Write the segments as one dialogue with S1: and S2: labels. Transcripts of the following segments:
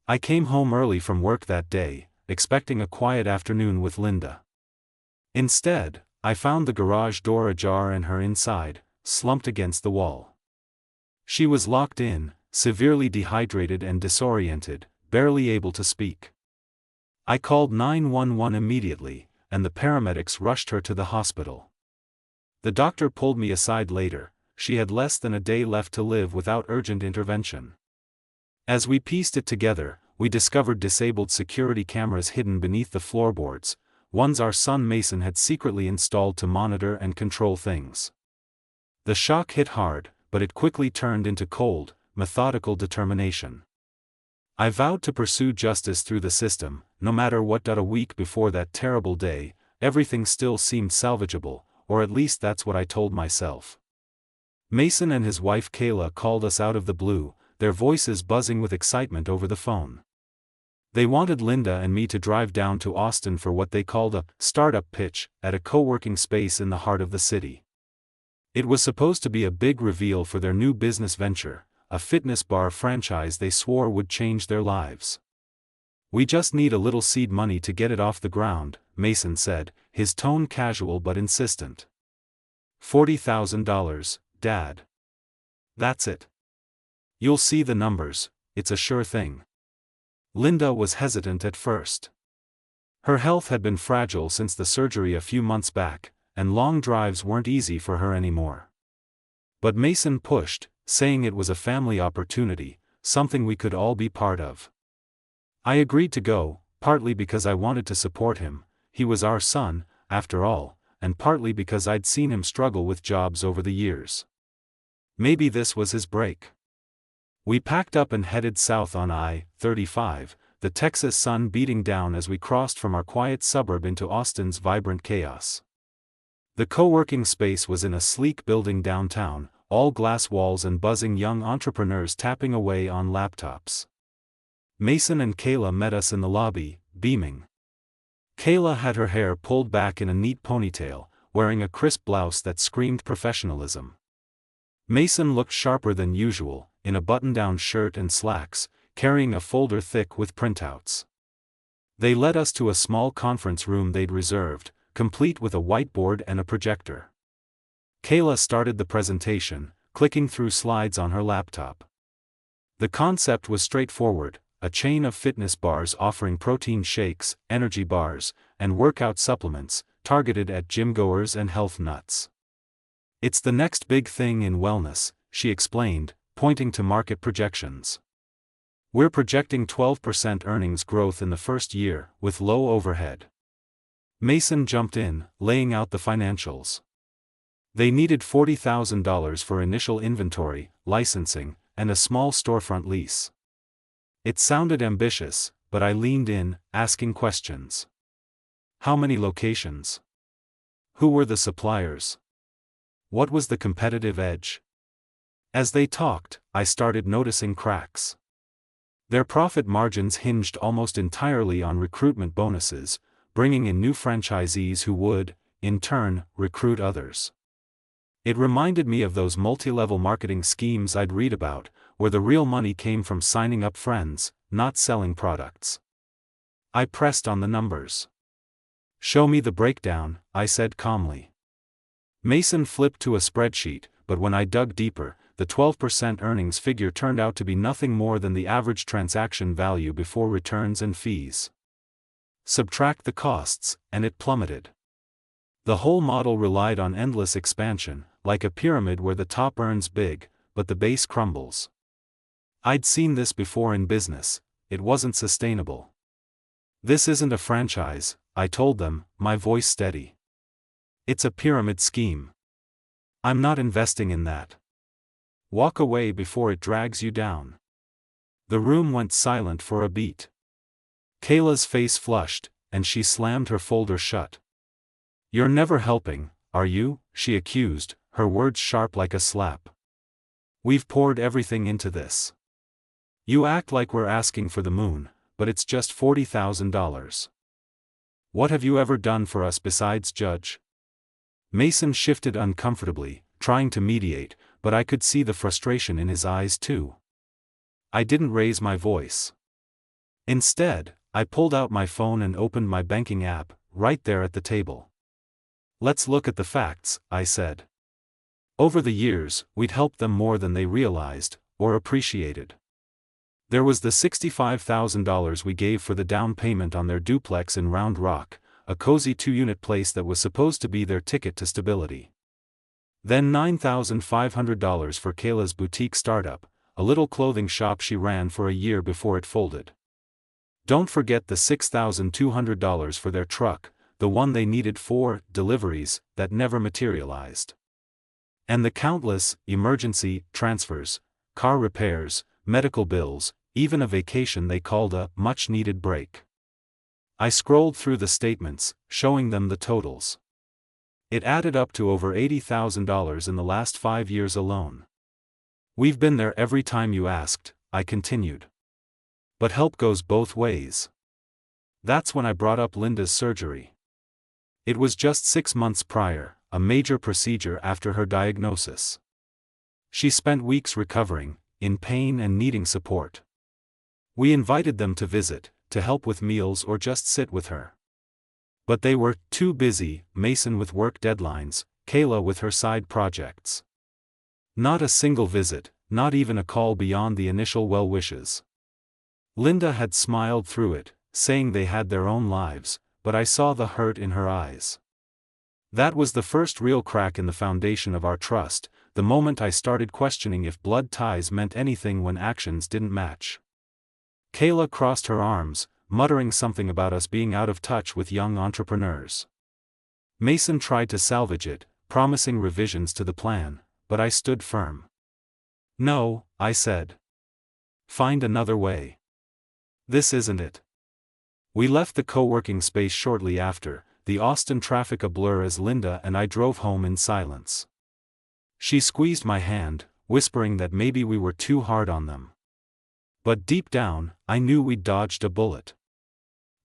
S1: I came home early from work that day, expecting a quiet afternoon with Linda. Instead, I found the garage door ajar and her inside, slumped against the wall. She was locked in, severely dehydrated and disoriented, barely able to speak. I called 911 immediately, and the paramedics rushed her to the hospital. The doctor pulled me aside later. She had less than a day left to live without urgent intervention. As we pieced it together, we discovered disabled security cameras hidden beneath the floorboards, ones our son Mason had secretly installed to monitor and control things. The shock hit hard, but it quickly turned into cold, methodical determination. I vowed to pursue justice through the system, no matter what. A week before that terrible day, everything still seemed salvageable, or at least that's what I told myself. Mason and his wife Kayla called us out of the blue, their voices buzzing with excitement over the phone. They wanted Linda and me to drive down to Austin for what they called a startup pitch at a co-working space in the heart of the city. It was supposed to be a big reveal for their new business venture, a fitness bar franchise they swore would change their lives. "We just need a little seed money to get it off the ground," Mason said, his tone casual but insistent. $40,000, Dad. That's it. You'll see the numbers, it's a sure thing. Linda was hesitant at first. Her health had been fragile since the surgery a few months back, and long drives weren't easy for her anymore. But Mason pushed, saying it was a family opportunity, something we could all be part of. I agreed to go, partly because I wanted to support him, he was our son, after all, and partly because I'd seen him struggle with jobs over the years. Maybe this was his break. We packed up and headed south on I-35, the Texas sun beating down as we crossed from our quiet suburb into Austin's vibrant chaos. The co-working space was in a sleek building downtown, all glass walls and buzzing young entrepreneurs tapping away on laptops. Mason and Kayla met us in the lobby, beaming. Kayla had her hair pulled back in a neat ponytail, wearing a crisp blouse that screamed professionalism. Mason looked sharper than usual, in a button-down shirt and slacks, carrying a folder thick with printouts. They led us to a small conference room they'd reserved, complete with a whiteboard and a projector. Kayla started the presentation, clicking through slides on her laptop. The concept was straightforward: a chain of fitness bars offering protein shakes, energy bars, and workout supplements, targeted at gym-goers and health nuts. "It's the next big thing in wellness," she explained, pointing to market projections. "We're projecting 12% earnings growth in the first year, with low overhead." Mason jumped in, laying out the financials. They needed $40,000 for initial inventory, licensing, and a small storefront lease. It sounded ambitious, but I leaned in, asking questions. How many locations? Who were the suppliers? What was the competitive edge? As they talked, I started noticing cracks. Their profit margins hinged almost entirely on recruitment bonuses, bringing in new franchisees who would, in turn, recruit others. It reminded me of those multi-level marketing schemes I'd read about, where the real money came from signing up friends, not selling products. I pressed on the numbers. "Show me the breakdown," I said calmly. Mason flipped to a spreadsheet, but when I dug deeper, the 12% earnings figure turned out to be nothing more than the average transaction value before returns and fees. Subtract the costs, and it plummeted. The whole model relied on endless expansion, like a pyramid where the top earns big, but the base crumbles. I'd seen this before in business. It wasn't sustainable. "This isn't a franchise," I told them, my voice steady. "It's a pyramid scheme. I'm not investing in that. Walk away before it drags you down." The room went silent for a beat. Kayla's face flushed, and she slammed her folder shut. "You're never helping, are you?" she accused, her words sharp like a slap. "We've poured everything into this. You act like we're asking for the moon, but it's just $40,000. What have you ever done for us besides judge?" Mason shifted uncomfortably, trying to mediate, but I could see the frustration in his eyes too. I didn't raise my voice. Instead, I pulled out my phone and opened my banking app, right there at the table. "Let's look at the facts," I said. Over the years, we'd helped them more than they realized, or appreciated. There was the $65,000 we gave for the down payment on their duplex in Round Rock, a cozy 2-unit place that was supposed to be their ticket to stability. Then $9,500 for Kayla's boutique startup, a little clothing shop she ran for a year before it folded. Don't forget the $6,200 for their truck, the one they needed for deliveries that never materialized. And the countless emergency transfers, car repairs, medical bills, even a vacation they called a much-needed break. I scrolled through the statements, showing them the totals. It added up to over $80,000 in the last 5 years alone. "We've been there every time you asked," I continued. "But help goes both ways." That's when I brought up Linda's surgery. It was just 6 months prior, a major procedure after her diagnosis. She spent weeks recovering, in pain and needing support. We invited them to visit, to help with meals or just sit with her. But they were too busy, Mason with work deadlines, Kayla with her side projects. Not a single visit, not even a call beyond the initial well wishes. Linda had smiled through it, saying they had their own lives, but I saw the hurt in her eyes. That was the first real crack in the foundation of our trust, the moment I started questioning if blood ties meant anything when actions didn't match. Kayla crossed her arms, muttering something about us being out of touch with young entrepreneurs. Mason tried to salvage it, promising revisions to the plan, but I stood firm. "No," I said. "Find another way. This isn't it." We left the co-working space shortly after, the Austin traffic a blur as Linda and I drove home in silence. She squeezed my hand, whispering that maybe we were too hard on them. But deep down, I knew we'd dodged a bullet.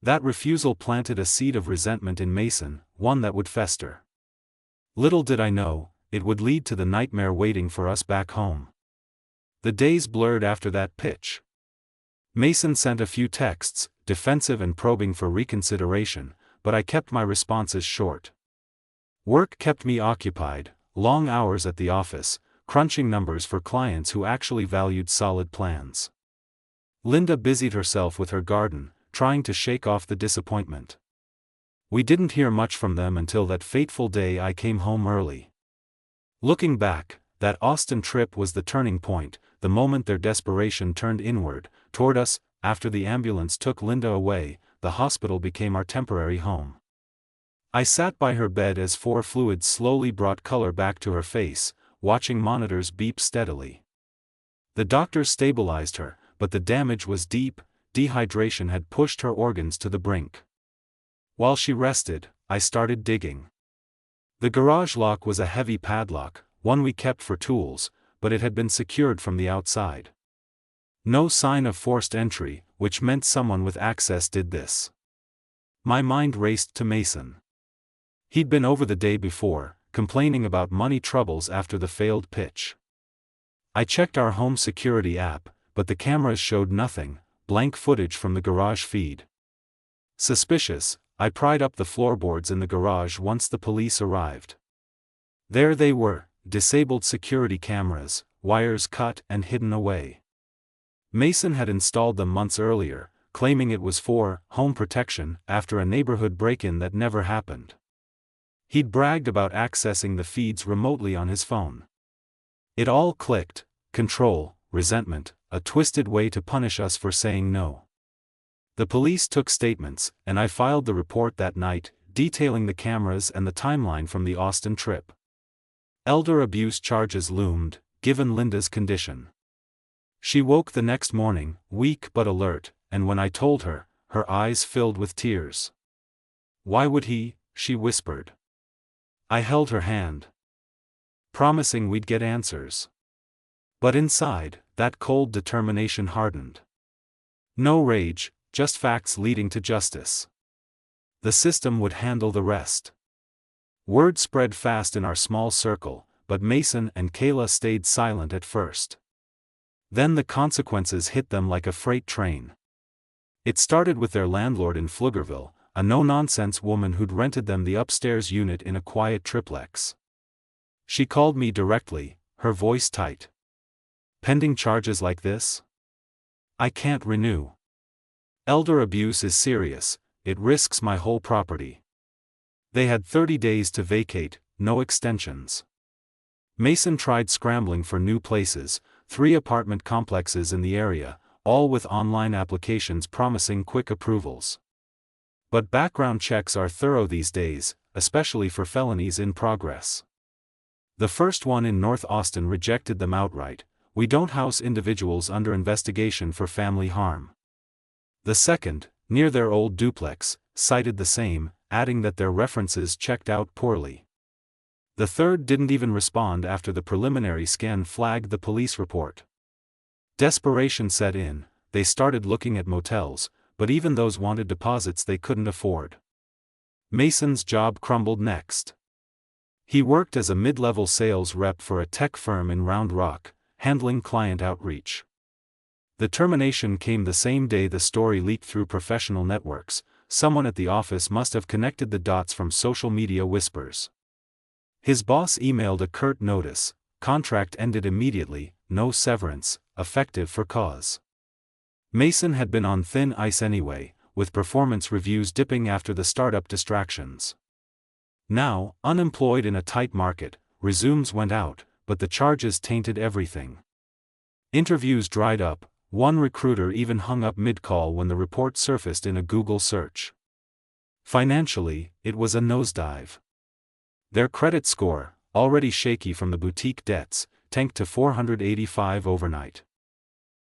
S1: That refusal planted a seed of resentment in Mason, one that would fester. Little did I know, it would lead to the nightmare waiting for us back home. The days blurred after that pitch. Mason sent a few texts, defensive and probing for reconsideration, but I kept my responses short. Work kept me occupied, long hours at the office, crunching numbers for clients who actually valued solid plans. Linda busied herself with her garden, trying to shake off the disappointment. We didn't hear much from them until that fateful day I came home early. Looking back, that Austin trip was the turning point, the moment their desperation turned inward, toward us. After the ambulance took Linda away, the hospital became our temporary home. I sat by her bed as 4 fluids slowly brought color back to her face, watching monitors beep steadily. The doctors stabilized her, but the damage was deep, dehydration had pushed her organs to the brink. While she rested, I started digging. The garage lock was a heavy padlock, one we kept for tools, but it had been secured from the outside. No sign of forced entry, which meant someone with access did this. My mind raced to Mason. He'd been over the day before, complaining about money troubles after the failed pitch. I checked our home security app, but the cameras showed nothing, blank footage from the garage feed. Suspicious, I pried up the floorboards in the garage once the police arrived. There they were, disabled security cameras, wires cut and hidden away. Mason had installed them months earlier, claiming it was for home protection after a neighborhood break-in that never happened. He'd bragged about accessing the feeds remotely on his phone. It all clicked: control, resentment, a twisted way to punish us for saying no. The police took statements, and I filed the report that night, detailing the cameras and the timeline from the Austin trip. Elder abuse charges loomed, given Linda's condition. She woke the next morning, weak but alert, and when I told her, her eyes filled with tears. "Why would he?" she whispered. I held her hand, promising we'd get answers. But inside, that cold determination hardened. No rage, just facts leading to justice. The system would handle the rest. Word spread fast in our small circle, but Mason and Kayla stayed silent at first. Then the consequences hit them like a freight train. It started with their landlord in Pflugerville, a no-nonsense woman who'd rented them the upstairs unit in a quiet triplex. She called me directly, her voice tight. "Pending charges like this? I can't renew. Elder abuse is serious, it risks my whole property." They had 30 days to vacate, no extensions. Mason tried scrambling for new places, 3 apartment complexes in the area, all with online applications promising quick approvals. But background checks are thorough these days, especially for felonies in progress. The first one in North Austin rejected them outright: "We don't house individuals under investigation for family harm." The second, near their old duplex, cited the same, adding that their references checked out poorly. The third didn't even respond after the preliminary scan flagged the police report. Desperation set in, they started looking at motels, but even those wanted deposits they couldn't afford. Mason's job crumbled next. He worked as a mid-level sales rep for a tech firm in Round Rock, handling client outreach. The termination came the same day the story leaked through professional networks. Someone at the office must have connected the dots from social media whispers. His boss emailed a curt notice: "Contract ended immediately, no severance, effective for cause." Mason had been on thin ice anyway, with performance reviews dipping after the startup distractions. Now, unemployed in a tight market, resumes went out, but the charges tainted everything. Interviews dried up, one recruiter even hung up mid-call when the report surfaced in a Google search. Financially, it was a nosedive. Their credit score, already shaky from the boutique debts, tanked to 485 overnight.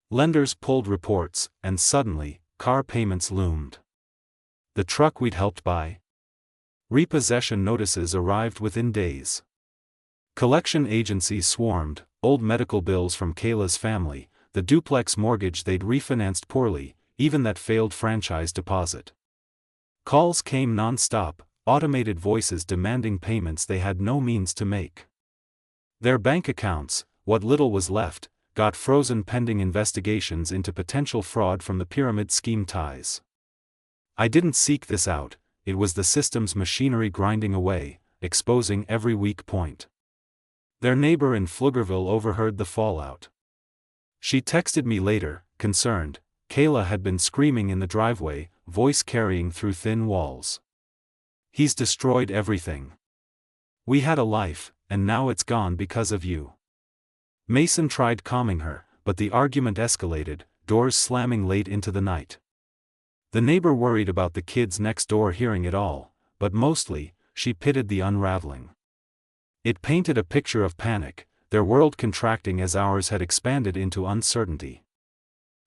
S1: Lenders pulled reports, and suddenly, car payments loomed. The truck we'd helped buy? Repossession notices arrived within days. Collection agencies swarmed, old medical bills from Kayla's family, the duplex mortgage they'd refinanced poorly, even that failed franchise deposit. Calls came non-stop, automated voices demanding payments they had no means to make. Their bank accounts, what little was left, got frozen pending investigations into potential fraud from the pyramid scheme ties. I didn't seek this out, it was the system's machinery grinding away, exposing every weak point. Their neighbor in Pflugerville overheard the fallout. She texted me later, concerned. Kayla had been screaming in the driveway, voice carrying through thin walls. "He's destroyed everything. We had a life, and now it's gone because of you." Mason tried calming her, but the argument escalated, doors slamming late into the night. The neighbor worried about the kids next door hearing it all, but mostly, she pitied the unraveling. It painted a picture of panic, their world contracting as ours had expanded into uncertainty.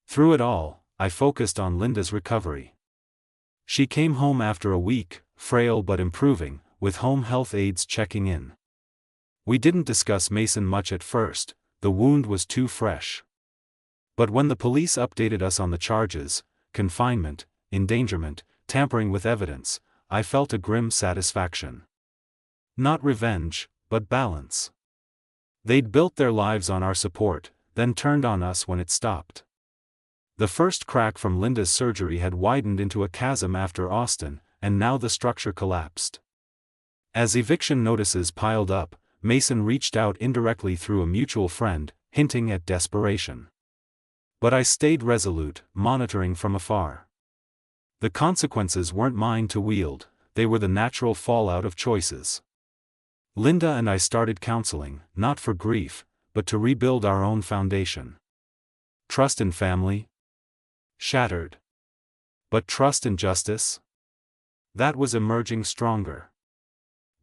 S1: Through it all, I focused on Linda's recovery. She came home after a week, frail but improving, with home health aides checking in. We didn't discuss Mason much at first, the wound was too fresh. But when the police updated us on the charges, confinement, endangerment, tampering with evidence, I felt a grim satisfaction. Not revenge, but balance. They'd built their lives on our support, then turned on us when it stopped. The first crack from Linda's surgery had widened into a chasm after Austin, and now the structure collapsed. As eviction notices piled up, Mason reached out indirectly through a mutual friend, hinting at desperation. But I stayed resolute, monitoring from afar. The consequences weren't mine to wield, they were the natural fallout of choices. Linda and I started counseling, not for grief, but to rebuild our own foundation. Trust in family? Shattered. But trust in justice? That was emerging stronger.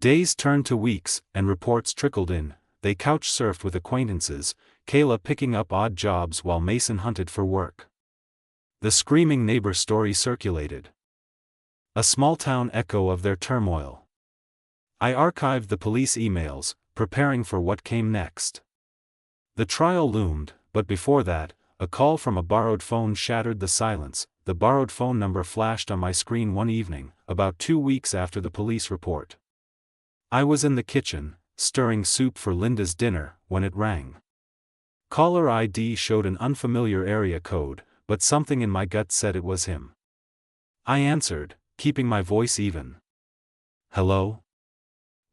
S1: Days turned to weeks, and reports trickled in. They couch-surfed with acquaintances, Kayla picking up odd jobs while Mason hunted for work. The screaming neighbor story circulated. A small-town echo of their turmoil. I archived the police emails, preparing for what came next. The trial loomed, but before that, a call from a borrowed phone shattered the silence. The borrowed phone number flashed on my screen one evening, about 2 weeks after the police report. I was in the kitchen, stirring soup for Linda's dinner, when it rang. Caller ID showed an unfamiliar area code, but something in my gut said it was him. I answered, keeping my voice even. Hello?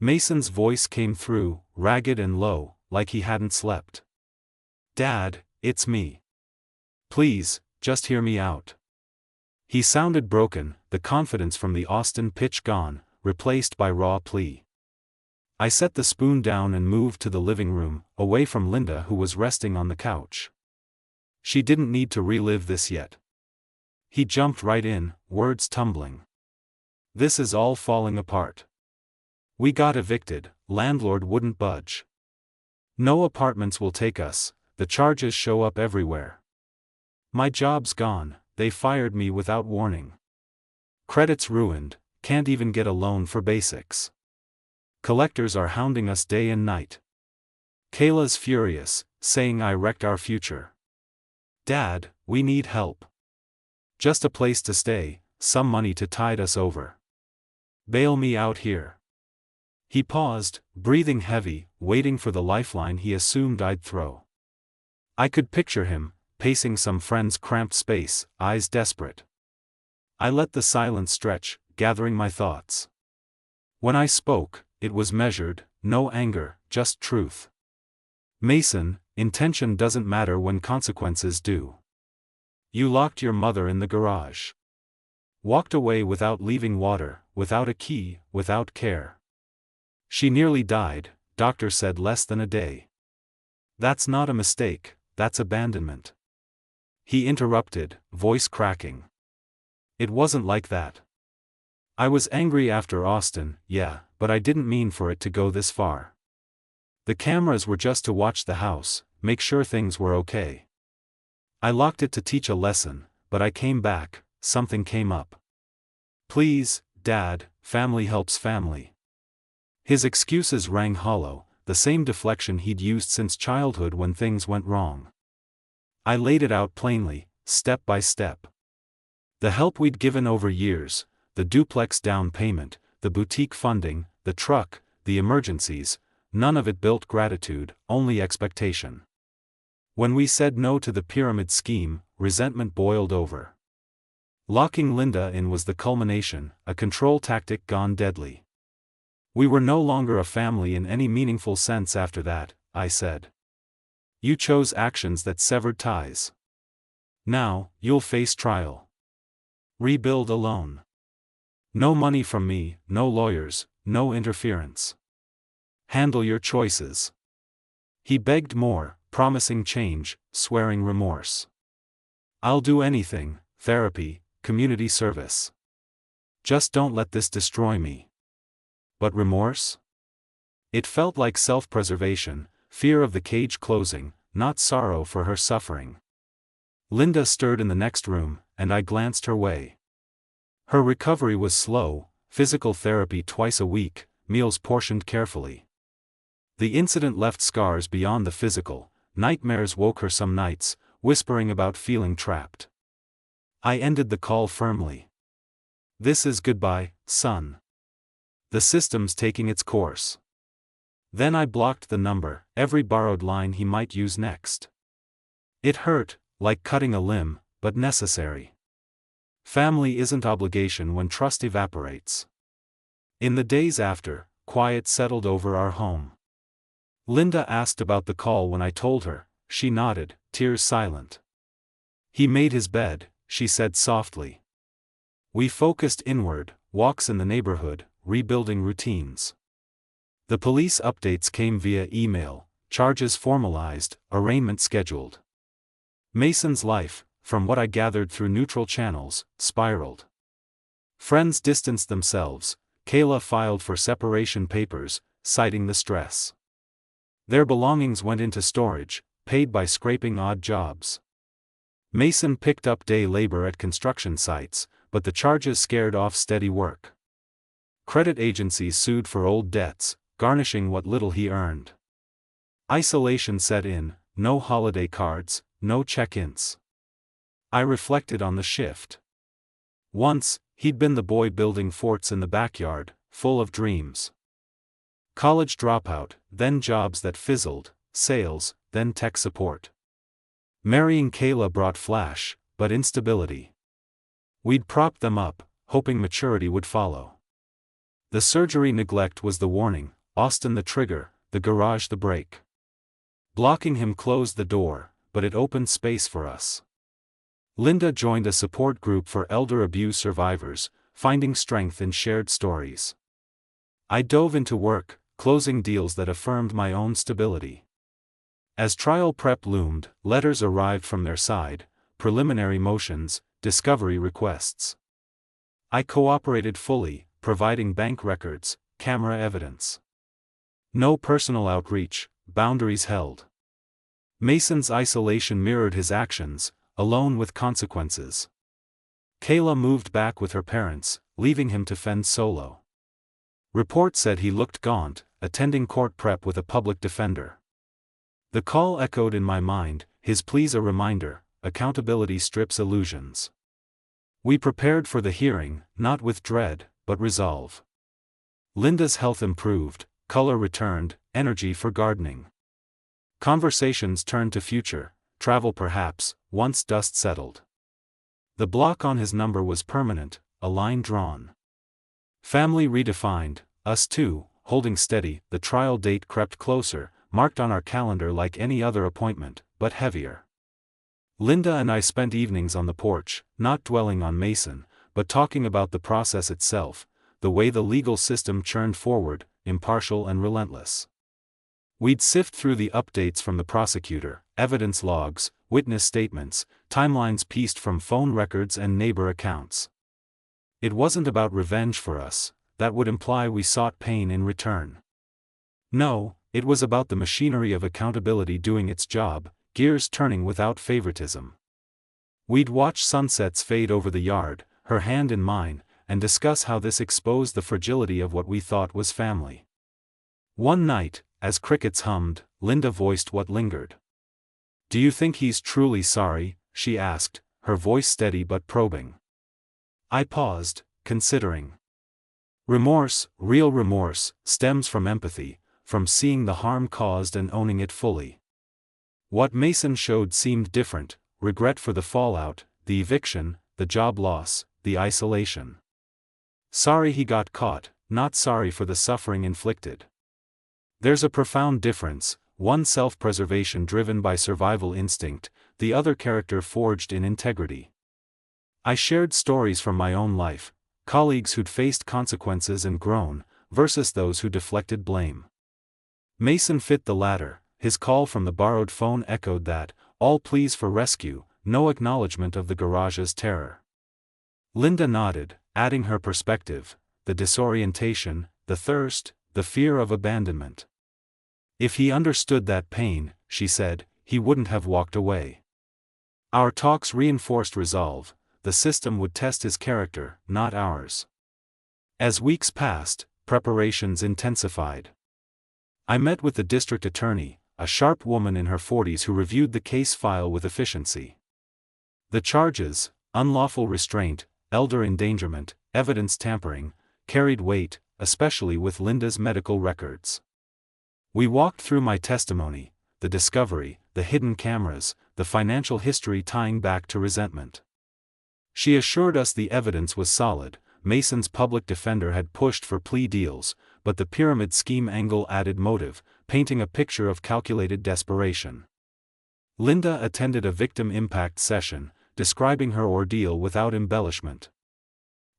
S1: Mason's voice came through, ragged and low, like he hadn't slept. Dad, it's me. Please, just hear me out. He sounded broken, the confidence from the Austin pitch gone, replaced by raw plea. I set the spoon down and moved to the living room, away from Linda who was resting on the couch. She didn't need to relive this yet. He jumped right in, words tumbling. This is all falling apart. We got evicted, landlord wouldn't budge. No apartments will take us, the charges show up everywhere. My job's gone, they fired me without warning. Credit's ruined, can't even get a loan for basics. Collectors are hounding us day and night. Kayla's furious, saying I wrecked our future. Dad, we need help. Just a place to stay, some money to tide us over. Bail me out here. He paused, breathing heavy, waiting for the lifeline he assumed I'd throw. I could picture him, pacing some friend's cramped space, eyes desperate. I let the silence stretch, gathering my thoughts. When I spoke, it was measured, no anger, just truth. Mason, intention doesn't matter when consequences do. You locked your mother in the garage. Walked away without leaving water, without a key, without care. She nearly died, doctor said less than a day. That's not a mistake, that's abandonment. He interrupted, voice cracking. It wasn't like that. I was angry after Austin, yeah, but I didn't mean for it to go this far. The cameras were just to watch the house, make sure things were okay. I locked it to teach a lesson, but I came back, something came up. Please, Dad, family helps family. His excuses rang hollow, the same deflection he'd used since childhood when things went wrong. I laid it out plainly, step by step. The help we'd given over years, the duplex down payment, the boutique funding, the truck, the emergencies, none of it built gratitude, only expectation. When we said no to the pyramid scheme, resentment boiled over. Locking Linda in was the culmination, a control tactic gone deadly. We were no longer a family in any meaningful sense after that, I said. You chose actions that severed ties. Now, you'll face trial. Rebuild alone. No money from me, no lawyers, no interference. Handle your choices. He begged more, promising change, swearing remorse. I'll do anything, therapy, community service. Just don't let this destroy me. But remorse? It felt like self-preservation, fear of the cage closing, not sorrow for her suffering. Linda stirred in the next room, and I glanced her way. Her recovery was slow, physical therapy twice a week, meals portioned carefully. The incident left scars beyond the physical, nightmares woke her some nights, whispering about feeling trapped. I ended the call firmly. This is goodbye, son. The system's taking its course. Then I blocked the number, every borrowed line he might use next. It hurt, like cutting a limb, but necessary. Family isn't obligation when trust evaporates. In the days after, quiet settled over our home. Linda asked about the call when I told her, she nodded, tears silent. He made his bed, she said softly. We focused inward, walks in the neighborhood, rebuilding routines. The police updates came via email, charges formalized, arraignment scheduled. Mason's life, from what I gathered through neutral channels, spiraled. Friends distanced themselves, Kayla filed for separation papers, citing the stress. Their belongings went into storage, paid by scraping odd jobs. Mason picked up day labor at construction sites, but the charges scared off steady work. Credit agencies sued for old debts, garnishing what little he earned. Isolation set in, no holiday cards, no check-ins. I reflected on the shift. Once, he'd been the boy building forts in the backyard, full of dreams. College dropout, then jobs that fizzled, sales, then tech support. Marrying Kayla brought flash, but instability. We'd propped them up, hoping maturity would follow. The surgery neglect was the warning, Austin the trigger, the garage the brake. Blocking him closed the door, but it opened space for us. Linda joined a support group for elder abuse survivors, finding strength in shared stories. I dove into work, closing deals that affirmed my own stability. As trial prep loomed, letters arrived from their side, preliminary motions, discovery requests. I cooperated fully, providing bank records, camera evidence. No personal outreach, boundaries held. Mason's isolation mirrored his actions, alone with consequences. Kayla moved back with her parents, leaving him to fend solo. Report said he looked gaunt, attending court prep with a public defender. The call echoed in my mind, his pleas a reminder, accountability strips illusions. We prepared for the hearing, not with dread, but resolve. Linda's health improved, color returned, energy for gardening. Conversations turned to future, travel perhaps, once dust settled. The block on his number was permanent, a line drawn. Family redefined, us too, holding steady. The trial date crept closer, marked on our calendar like any other appointment, but heavier. Linda and I spent evenings on the porch, not dwelling on Mason, but talking about the process itself, the way the legal system churned forward, impartial and relentless. We'd sift through the updates from the prosecutor, evidence logs, witness statements, timelines pieced from phone records and neighbor accounts. It wasn't about revenge for us, that would imply we sought pain in return. No, it was about the machinery of accountability doing its job, gears turning without favoritism. We'd watch sunsets fade over the yard, her hand in mine, and discuss how this exposed the fragility of what we thought was family. One night, as crickets hummed, Linda voiced what lingered. "Do you think he's truly sorry?" she asked, her voice steady but probing. I paused, considering. Remorse, real remorse, stems from empathy, from seeing the harm caused and owning it fully. What Mason showed seemed different, regret for the fallout, the eviction, the job loss, the isolation. Sorry he got caught, not sorry for the suffering inflicted. There's a profound difference, one self-preservation driven by survival instinct, the other character forged in integrity. I shared stories from my own life, colleagues who'd faced consequences and grown, versus those who deflected blame. Mason fit the latter, his call from the borrowed phone echoed that, all pleas for rescue, no acknowledgement of the garage's terror. Linda nodded, adding her perspective, the disorientation, the thirst, the fear of abandonment. If he understood that pain, she said, he wouldn't have walked away. Our talks reinforced resolve, the system would test his character, not ours. As weeks passed, preparations intensified. I met with the district attorney, a sharp woman in her 40s who reviewed the case file with efficiency. The charges, unlawful restraint, elder endangerment, evidence tampering, carried weight, especially with Linda's medical records. We walked through my testimony, the discovery, the hidden cameras, the financial history tying back to resentment. She assured us the evidence was solid. Mason's public defender had pushed for plea deals, but the pyramid scheme angle added motive, painting a picture of calculated desperation. Linda attended a victim impact session, describing her ordeal without embellishment.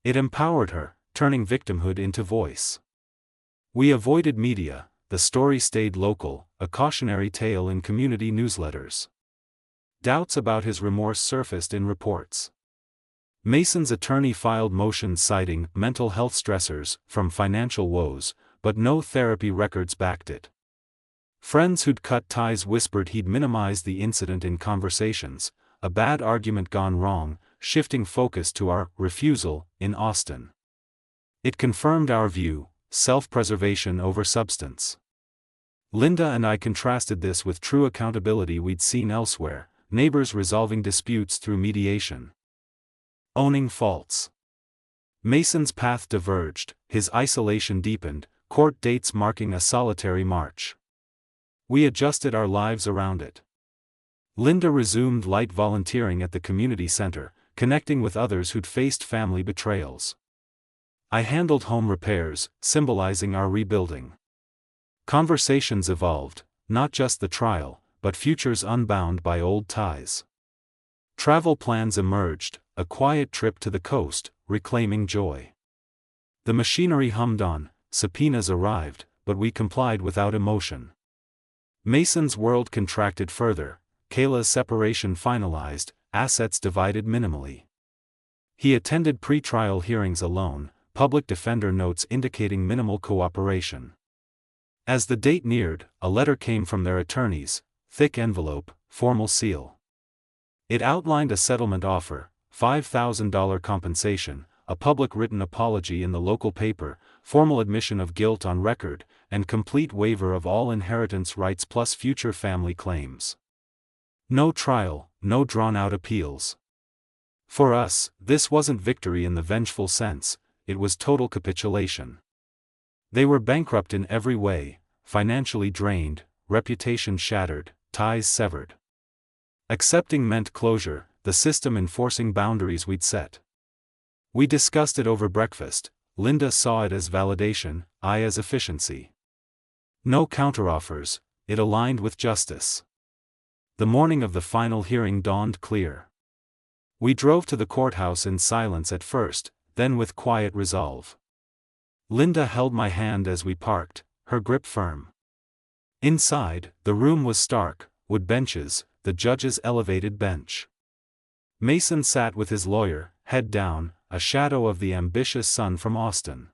S1: It empowered her, turning victimhood into voice. We avoided media, the story stayed local, a cautionary tale in community newsletters. Doubts about his remorse surfaced in reports. Mason's attorney filed motions citing mental health stressors from financial woes, but no therapy records backed it. Friends who'd cut ties whispered he'd minimized the incident in conversations, a bad argument gone wrong, shifting focus to our refusal in Austin. It confirmed our view, self-preservation over substance. Linda and I contrasted this with true accountability we'd seen elsewhere, neighbors resolving disputes through mediation. Owning faults. Mason's path diverged, his isolation deepened, court dates marking a solitary march. We adjusted our lives around it. Linda resumed light volunteering at the community center, connecting with others who'd faced family betrayals. I handled home repairs, symbolizing our rebuilding. Conversations evolved, not just the trial, but futures unbound by old ties. Travel plans emerged, a quiet trip to the coast, reclaiming joy. The machinery hummed on, subpoenas arrived, but we complied without emotion. Mason's world contracted further, Kayla's separation finalized, assets divided minimally. He attended pre-trial hearings alone, public defender notes indicating minimal cooperation. As the date neared, a letter came from their attorneys, thick envelope, formal seal. It outlined a settlement offer, $5,000 compensation, a public written apology in the local paper, formal admission of guilt on record, and complete waiver of all inheritance rights plus future family claims. No trial, no drawn-out appeals. For us, this wasn't victory in the vengeful sense, it was total capitulation. They were bankrupt in every way, financially drained, reputation shattered, ties severed. Accepting meant closure, the system enforcing boundaries we'd set. We discussed it over breakfast. Linda saw it as validation, I as efficiency. No counteroffers, it aligned with justice. The morning of the final hearing dawned clear. We drove to the courthouse in silence at first, then with quiet resolve. Linda held my hand as we parked, her grip firm. Inside, the room was stark, wood benches, the judge's elevated bench. Mason sat with his lawyer, head down, a shadow of the ambitious son from Austin.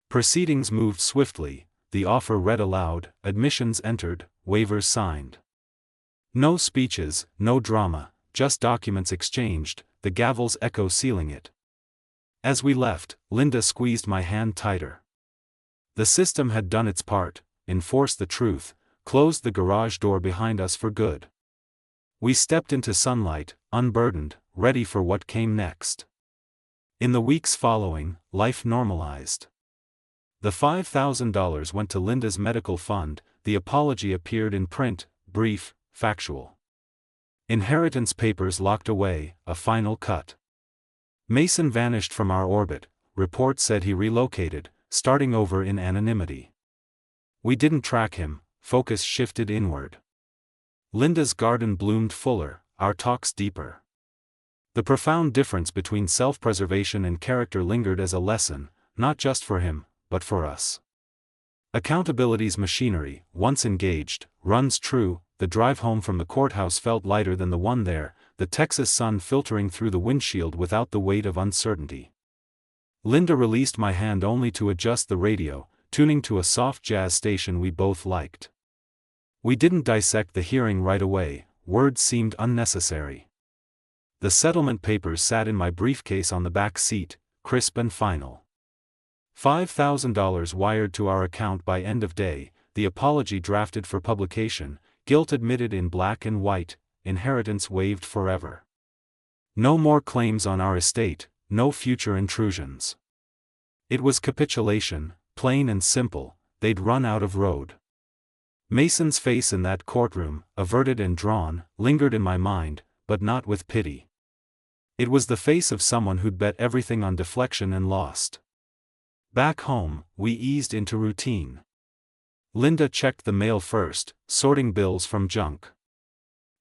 S1: Proceedings moved swiftly, the offer read aloud, admissions entered, waivers signed. No speeches, no drama, just documents exchanged, the gavel's echo sealing it. As we left, Linda squeezed my hand tighter. The system had done its part, enforced the truth, closed the garage door behind us for good. We stepped into sunlight, unburdened, ready for what came next. In the weeks following, life normalized. The $5,000 went to Linda's medical fund, the apology appeared in print, brief, factual. Inheritance papers locked away, a final cut. Mason vanished from our orbit, reports said he relocated, starting over in anonymity. We didn't track him, focus shifted inward. Linda's garden bloomed fuller, our talks deeper. The profound difference between self-preservation and character lingered as a lesson, not just for him, but for us. Accountability's machinery, once engaged, runs true. The drive home from the courthouse felt lighter than the one there, the Texas sun filtering through the windshield without the weight of uncertainty. Linda released my hand only to adjust the radio, tuning to a soft jazz station we both liked. We didn't dissect the hearing right away, words seemed unnecessary. The settlement papers sat in my briefcase on the back seat, crisp and final. $5,000 wired to our account by end of day, the apology drafted for publication, guilt admitted in black and white, inheritance waived forever. No more claims on our estate, no future intrusions. It was capitulation, plain and simple, they'd run out of road. Mason's face in that courtroom, averted and drawn, lingered in my mind, but not with pity. It was the face of someone who'd bet everything on deflection and lost. Back home, we eased into routine. Linda checked the mail first, sorting bills from junk.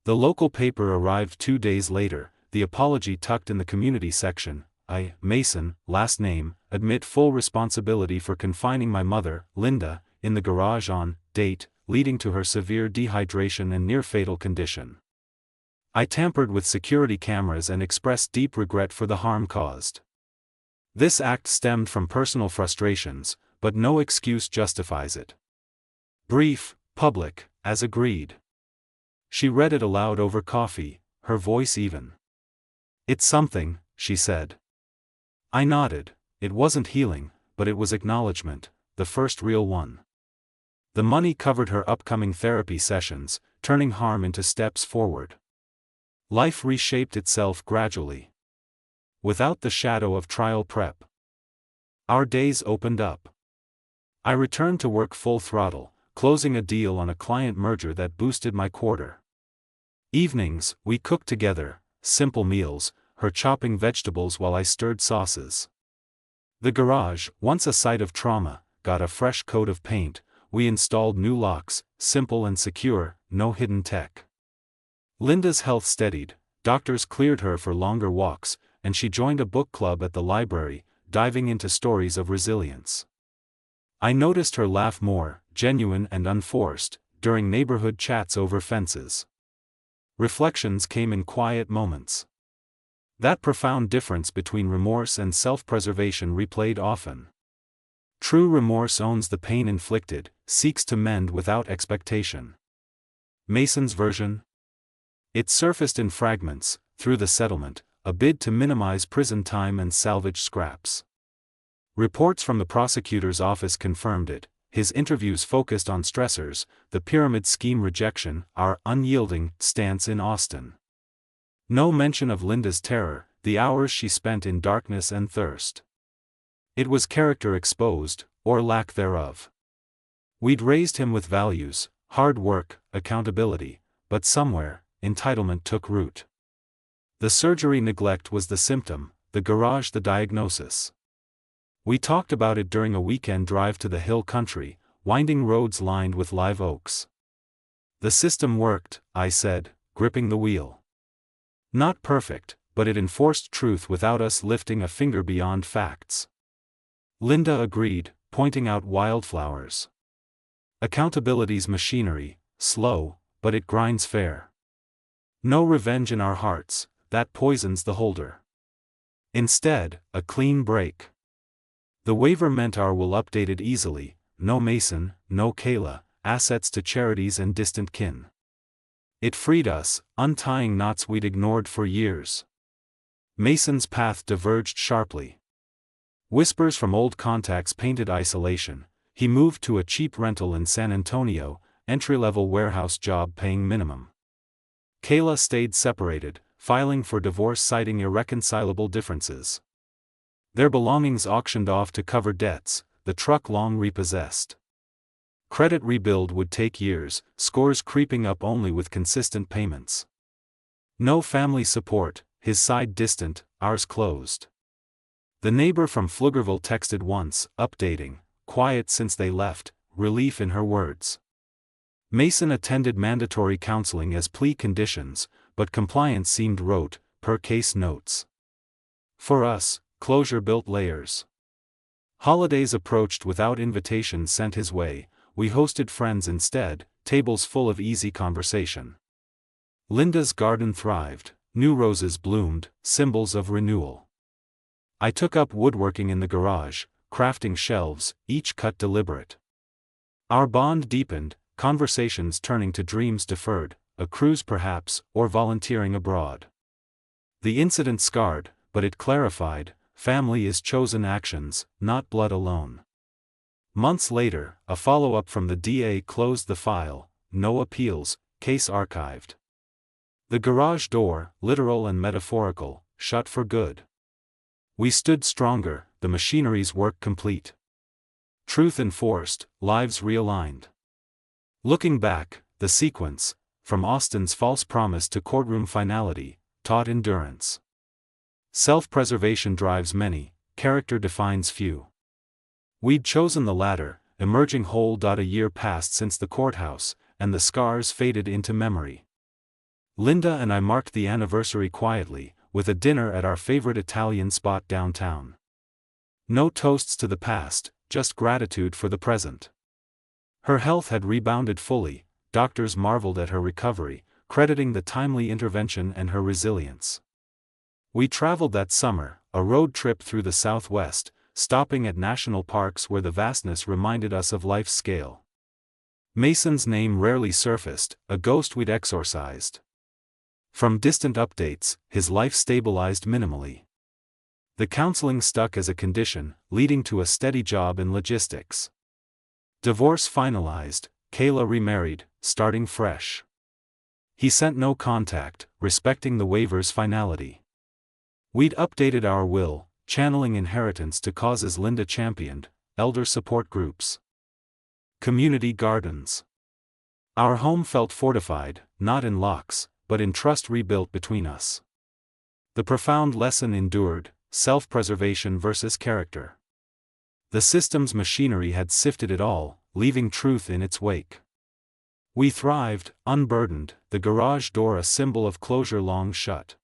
S1: The local paper arrived 2 days later, the apology tucked in the community section. I, Mason, last name, admit full responsibility for confining my mother, Linda, in the garage on date, leading to her severe dehydration and near-fatal condition. I tampered with security cameras and expressed deep regret for the harm caused. This act stemmed from personal frustrations, but no excuse justifies it. Brief, public, as agreed. She read it aloud over coffee, her voice even. It's something, she said. I nodded. It wasn't healing, but it was acknowledgement, the first real one. The money covered her upcoming therapy sessions, turning harm into steps forward. Life reshaped itself gradually. Without the shadow of trial prep. Our days opened up. I returned to work full throttle, closing a deal on a client merger that boosted my quarter. Evenings, we cooked together, simple meals, her chopping vegetables while I stirred sauces. The garage, once a site of trauma, got a fresh coat of paint. We installed new locks, simple and secure, no hidden tech. Linda's health steadied, doctors cleared her for longer walks, and she joined a book club at the library, diving into stories of resilience. I noticed her laugh more, genuine and unforced, during neighborhood chats over fences. Reflections came in quiet moments. That profound difference between remorse and self-preservation replayed often. True remorse owns the pain inflicted, seeks to mend without expectation. Mason's version? It surfaced in fragments, through the settlement, a bid to minimize prison time and salvage scraps. Reports from the prosecutor's office confirmed it. His interviews focused on stressors, the pyramid scheme rejection, our unyielding stance in Austin. No mention of Linda's terror, the hours she spent in darkness and thirst. It was character exposed, or lack thereof. We'd raised him with values, hard work, accountability, but somewhere, entitlement took root. The surgery neglect was the symptom, the garage the diagnosis. We talked about it during a weekend drive to the hill country, winding roads lined with live oaks. The system worked, I said, gripping the wheel. Not perfect, but it enforced truth without us lifting a finger beyond facts. Linda agreed, pointing out wildflowers. Accountability's machinery, slow, but it grinds fair. No revenge in our hearts, that poisons the holder. Instead, a clean break. The waiver meant our will updated easily, no Mason, no Kayla, assets to charities and distant kin. It freed us, untying knots we'd ignored for years. Mason's path diverged sharply. Whispers from old contacts painted isolation. He moved to a cheap rental in San Antonio, entry-level warehouse job paying minimum. Kayla stayed separated, filing for divorce citing irreconcilable differences. Their belongings auctioned off to cover debts, the truck long repossessed. Credit rebuild would take years, scores creeping up only with consistent payments. No family support, his side distant, ours closed. The neighbor from Pflugerville texted once, updating, quiet since they left, relief in her words. Mason attended mandatory counseling as plea conditions, but compliance seemed rote, per case notes. For us, closure built layers. Holidays approached without invitations sent his way. We hosted friends instead, tables full of easy conversation. Linda's garden thrived, new roses bloomed, symbols of renewal. I took up woodworking in the garage, crafting shelves, each cut deliberate. Our bond deepened, conversations turning to dreams deferred, a cruise perhaps, or volunteering abroad. The incident scarred, but it clarified, family is chosen actions, not blood alone. Months later, a follow-up from the DA closed the file, no appeals, case archived. The garage door, literal and metaphorical, shut for good. We stood stronger, the machinery's work complete. Truth enforced, lives realigned. Looking back, the sequence, from Austin's false promise to courtroom finality, taught endurance. Self-preservation drives many, character defines few. We'd chosen the latter, emerging whole. A year passed since the courthouse, and the scars faded into memory. Linda and I marked the anniversary quietly, with a dinner at our favorite Italian spot downtown. No toasts to the past, just gratitude for the present. Her health had rebounded fully, doctors marveled at her recovery, crediting the timely intervention and her resilience. We traveled that summer, a road trip through the Southwest, stopping at national parks where the vastness reminded us of life's scale. Mason's name rarely surfaced, a ghost we'd exorcised. From distant updates, his life stabilized minimally. The counseling stuck as a condition, leading to a steady job in logistics. Divorce finalized, Kayla remarried, starting fresh. He sent no contact, respecting the waiver's finality. We'd updated our will, channeling inheritance to causes Linda championed, elder support groups. Community gardens. Our home felt fortified, not in locks, but in trust rebuilt between us. The profound lesson endured: self-preservation versus character. The system's machinery had sifted it all, leaving truth in its wake. We thrived, unburdened, the garage door a symbol of closure long shut.